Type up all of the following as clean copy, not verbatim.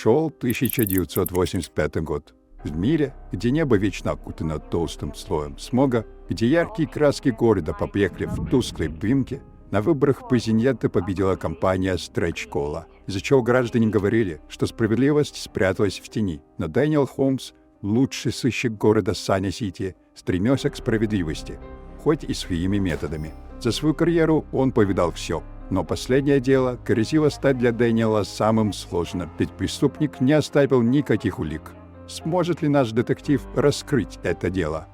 Шел 1985 год. В мире, где небо вечно окутано толстым слоем смога, где яркие краски города поблекли в тусклой дымке, на выборах президента победила компания Stretch Cola, из-за чего граждане говорили, что справедливость спряталась в тени. Но Дэниел Холмс, лучший сыщик города Санни-Сити, стремился к справедливости, хоть и своими методами. За свою карьеру он повидал все. Но последнее дело грозило стать для Дэниела самым сложным, ведь преступник не оставил никаких улик. Сможет ли наш детектив раскрыть это дело?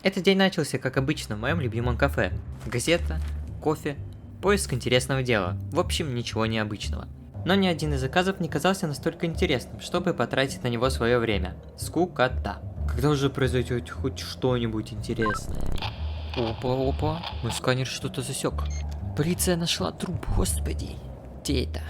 Этот день начался, как обычно, в моем любимом кафе. Газета, кофе, поиск интересного дела. В общем, ничего необычного. Но ни один из заказов не казался настолько интересным, чтобы потратить на него свое время. Скукота. Когда уже произойдет хоть что-нибудь интересное? Опа, мой сканер что-то засек. Полиция нашла труп, господи. Где это?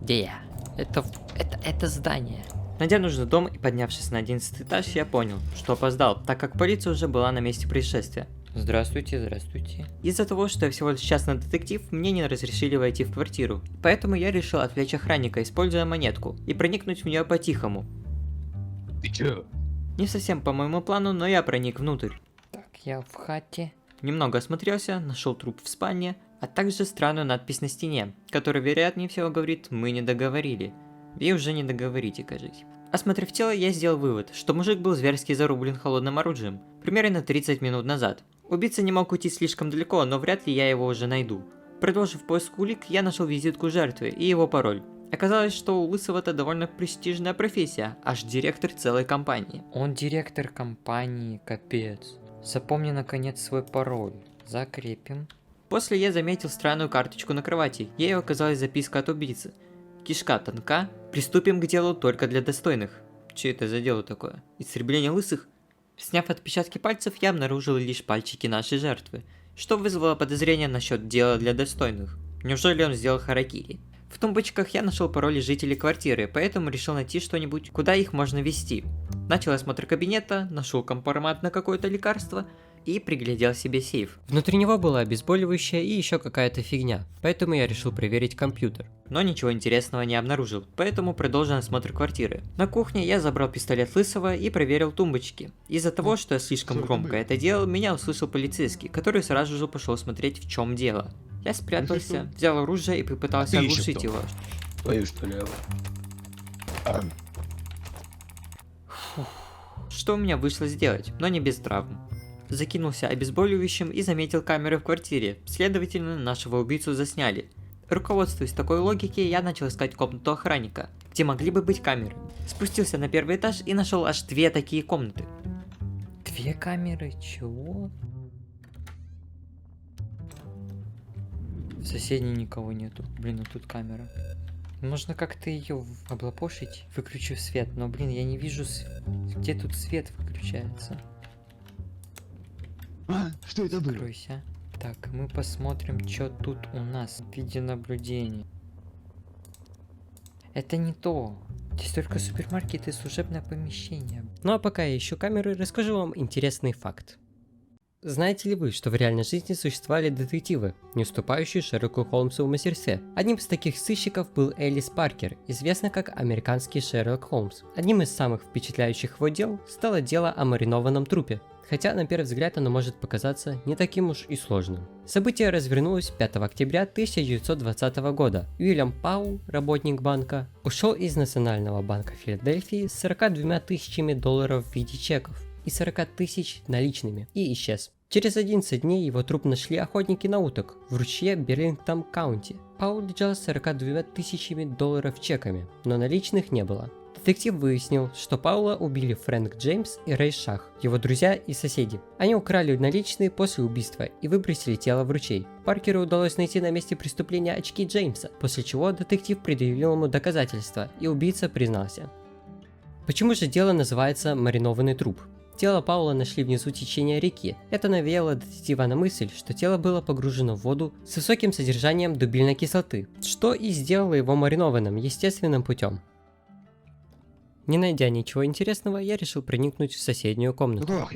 Где я? Это здание. Найдя нужный дом и поднявшись на 11 этаж, я понял, что опоздал, так как полиция уже была на месте происшествия. Здравствуйте. Из-за того, что я всего лишь частный детектив, мне не разрешили войти в квартиру. Поэтому я решил отвлечь охранника, используя монетку, и проникнуть в нее по-тихому. Ты чё? Не совсем по моему плану, но я проник внутрь. Так, я в хате. Немного осмотрелся, нашел труп в спальне, а также странную надпись на стене, которая, вероятнее всего, говорит «Мы не договорили». Вы уже не договорите, кажись. Осмотрев тело, я сделал вывод, что мужик был зверски зарублен холодным оружием, примерно 30 минут назад. Убийца не мог уйти слишком далеко, но вряд ли я его уже найду. Продолжив поиск улик, я нашел визитку жертвы и его пароль. Оказалось, что у Лысого-то довольно престижная профессия, аж директор целой компании. Он директор компании, капец. Запомни наконец свой пароль. Закрепим. После я заметил странную карточку на кровати, ей оказалась записка от убийцы. Кишка тонка, приступим к делу только для достойных. Че это за дело такое? Истребление лысых? Сняв отпечатки пальцев, я обнаружил лишь пальчики нашей жертвы, что вызвало подозрение насчет дела для достойных. Неужели он сделал харакири? В тумбочках я нашел пароли жителей квартиры, поэтому решил найти что-нибудь, куда их можно вести. Начал осмотр кабинета, нашел компромат на какое-то лекарство и приглядел себе сейф. Внутри него было обезболивающее и еще какая-то фигня, поэтому я решил проверить компьютер. Но ничего интересного не обнаружил, поэтому продолжил осмотр квартиры. На кухне я забрал пистолет Лысого и проверил тумбочки. Из-за того, что я слишком громко это делал, меня услышал полицейский, который сразу же пошел смотреть, в чем дело. Я спрятался, взял оружие и попытался оглушить его. Твою что ли? Что у меня вышло сделать, но не без травм. Закинулся обезболивающим и заметил камеры в квартире, следовательно, нашего убийцу засняли. Руководствуясь такой логикой, я начал искать комнату охранника, где могли бы быть камеры. Спустился на первый этаж и нашел аж 2 такие комнаты. 2 камеры? Чего? В соседней никого нету. Блин, а тут камера. Можно как-то ее облапошить, выключив свет, но, блин, я не вижу, где тут свет выключается. Что это было? Откройся. Так, мы посмотрим, что тут у нас в виде наблюдения. Это не то. Здесь только супермаркет и служебное помещение. Ну а пока я ищу камеры, расскажу вам интересный факт. Знаете ли вы, что в реальной жизни существовали детективы, не уступающие Шерлоку Холмсу в мастерстве? Одним из таких сыщиков был Элис Паркер, известный как американский Шерлок Холмс. Одним из самых впечатляющих его дел стало дело о маринованном трупе. Хотя на первый взгляд оно может показаться не таким уж и сложным. Событие развернулось 5 октября 1920 года. Уильям Паул, работник банка, ушел из Национального банка Филадельфии с 42 тысячами долларов в виде чеков и 40 тысяч наличными и исчез. Через 11 дней его труп нашли охотники на уток в ручье Берлингтон-Каунти. Паул лежал с 42 тысячами долларов чеками, но наличных не было. Детектив выяснил, что Паула убили Фрэнк Джеймс и Рэй Шах, его друзья и соседи. Они украли наличные после убийства и выбросили тело в ручей. Паркеру удалось найти на месте преступления очки Джеймса, после чего детектив предъявил ему доказательства, и убийца признался. Почему же дело называется «маринованный труп»? Тело Паула нашли внизу течения реки. Это навеяло детектива на мысль, что тело было погружено в воду с высоким содержанием дубильной кислоты, что и сделало его маринованным естественным путем. Не найдя ничего интересного, я решил проникнуть в соседнюю комнату.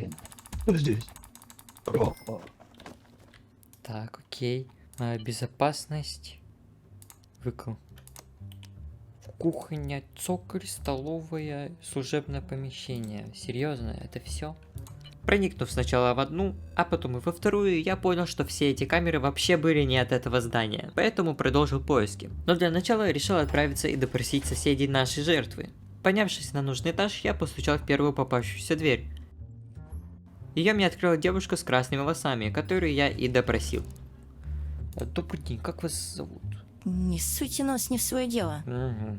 Что здесь? Так, окей. Безопасность. Выкл. Кухня, цоколь, столовая, служебное помещение. Серьезно, это все? Проникнув сначала в одну, а потом и во вторую, я понял, что все эти камеры вообще были не от этого здания, поэтому продолжил поиски. Но для начала решил отправиться и допросить соседей нашей жертвы. Поднявшись на нужный этаж, я постучал в первую попавшуюся дверь. Ее мне открыла девушка с красными волосами, которую я и допросил. Добрый день, как вас зовут? Не суйте нос не в свое дело. Угу.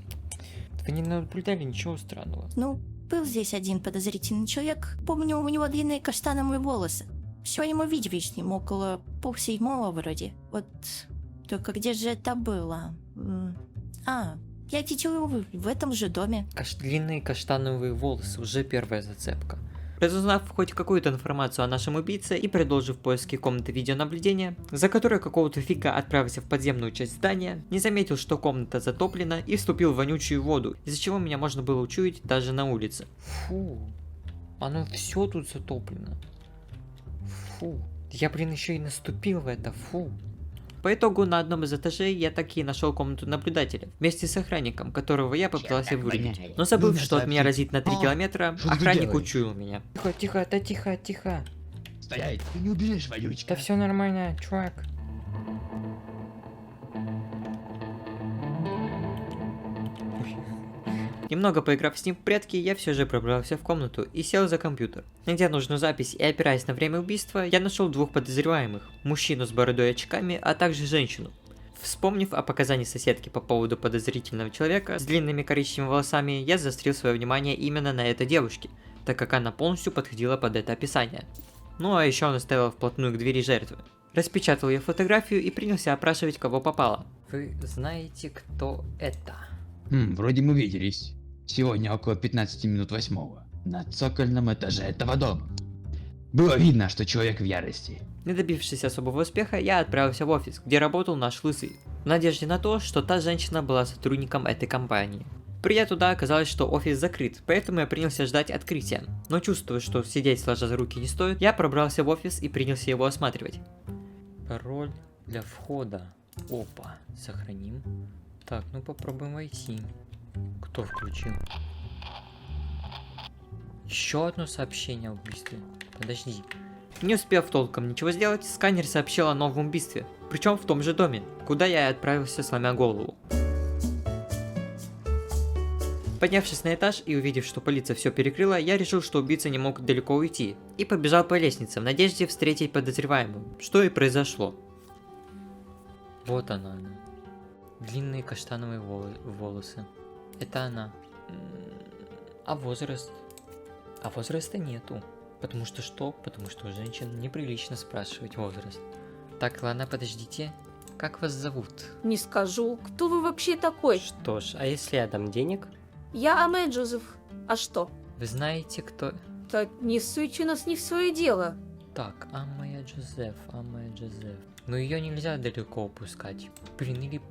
Вы не наблюдали ничего странного? Ну, был здесь один подозрительный человек. Помню, у него длинные каштановые волосы. Сегодня мы видели с ним около 6:30 вроде. Вот только где же это было? Я видел его в этом же доме. Длинные каштановые волосы, уже первая зацепка. Разузнав хоть какую-то информацию о нашем убийце и продолжив поиски комнаты видеонаблюдения, за которой какого-то фига отправился в подземную часть здания, не заметил, что комната затоплена и вступил в вонючую воду, из-за чего меня можно было учуять даже на улице. Фу, оно все тут затоплено. Фу, я, еще и наступил в это, фу. По итогу на одном из этажей я таки нашел комнату наблюдателя, вместе с охранником, которого я попытался вырубить. Но забыв, что от меня разит на 3 километра, Что ты охранник делаешь? учуял меня. Тихо. Стоять, ты не убежишь, вонючка. Да все нормально, чувак. Немного поиграв с ним в прятки, я все же пробрался в комнату и сел за компьютер. Найдя нужную запись и опираясь на время убийства, я нашел 2 подозреваемых. Мужчину с бородой и очками, а также женщину. Вспомнив о показании соседки по поводу подозрительного человека с длинными коричневыми волосами, я заострил свое внимание именно на этой девушке, так как она полностью подходила под это описание. Ну а еще он стоял вплотную к двери жертвы. Распечатал ее фотографию и принялся опрашивать, кого попало. Вы знаете, кто это? Вроде мы виделись. Сегодня около 15 минут 8 на цокольном этаже этого дома. Было видно, что человек в ярости. Не добившись особого успеха, я отправился в офис, где работал наш лысый, в надежде на то, что та женщина была сотрудником этой компании. Придя туда, оказалось, что офис закрыт, поэтому я принялся ждать открытия. Но чувствуя, что сидеть сложа за руки не стоит, я пробрался в офис и принялся его осматривать. Пароль для входа. Опа, сохраним. Так, ну попробуем войти. Кто включил? Еще одно сообщение о убийстве. Подожди. Не успев толком ничего сделать, сканер сообщил о новом убийстве. Причем в том же доме, куда я и отправился, сломя голову. Поднявшись на этаж и увидев, что полиция все перекрыла, я решил, что убийца не мог далеко уйти, и побежал по лестнице в надежде встретить подозреваемую, что и произошло. Вот она. Длинные каштановые волосы. Это она. А возраст? А возраста нету. Потому что что? Потому что у женщин неприлично спрашивать возраст. Так, ладно, подождите. Как вас зовут? Не скажу. Кто вы вообще такой? Что ж, а если я дам денег? Я Амэ Джозеф. А что? Вы знаете, кто... Так не суйте нас не в свое дело. Так, Амая Джозеф. Но ее нельзя далеко упускать. Блин, или...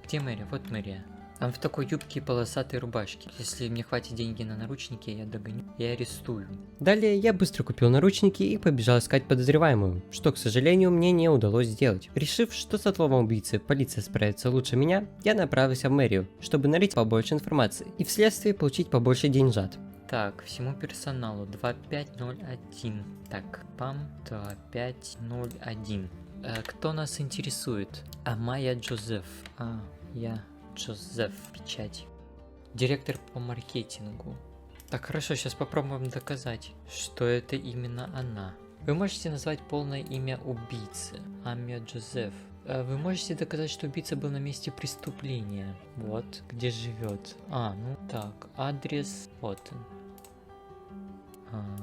Где Мэри? Вот Мэри. Он в такой юбке и полосатой рубашке. Если мне хватит деньги на наручники, я догоню и арестую. Далее я быстро купил наручники и побежал искать подозреваемую, что, к сожалению, мне не удалось сделать. Решив, что с отловом убийцы полиция справится лучше меня, я направился в мэрию, чтобы нарыть побольше информации и вследствие получить побольше деньжат. Так, всему персоналу 2501. Так, ПАМ 2501. Кто нас интересует? Амая Джозеф. Джозеф, печать. Директор по маркетингу. Так, хорошо, сейчас попробуем доказать, что это именно она. Вы можете назвать полное имя убийцы? Амия Джозеф. Вы можете доказать, что убийца был на месте преступления? Вот, где живет. Ну так, адрес, вот он.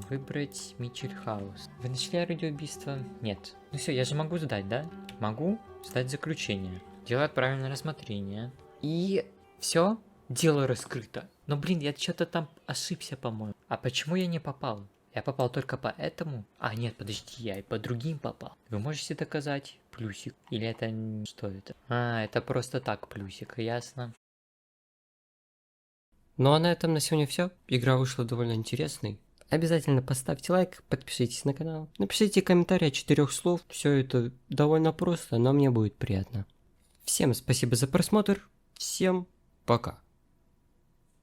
Выбрать Митчелл Хаус. Вы нашли орудие убийства? Нет. Ну все, я же могу сдать, да? Могу сдать заключение. Дело отправлено на рассмотрение. И все, дело раскрыто. Но блин, я что-то там ошибся, по-моему. А почему я не попал? Я попал только по этому? А, нет, подожди, я и по другим попал. Вы можете доказать? Плюсик. Или это... Что это? Это просто так плюсик, ясно. Ну а на этом на сегодня все. Игра вышла довольно интересной. Обязательно поставьте лайк, подпишитесь на канал, напишите комментарий от 4 слов. Все это довольно просто, но мне будет приятно. Всем спасибо за просмотр. Всем пока.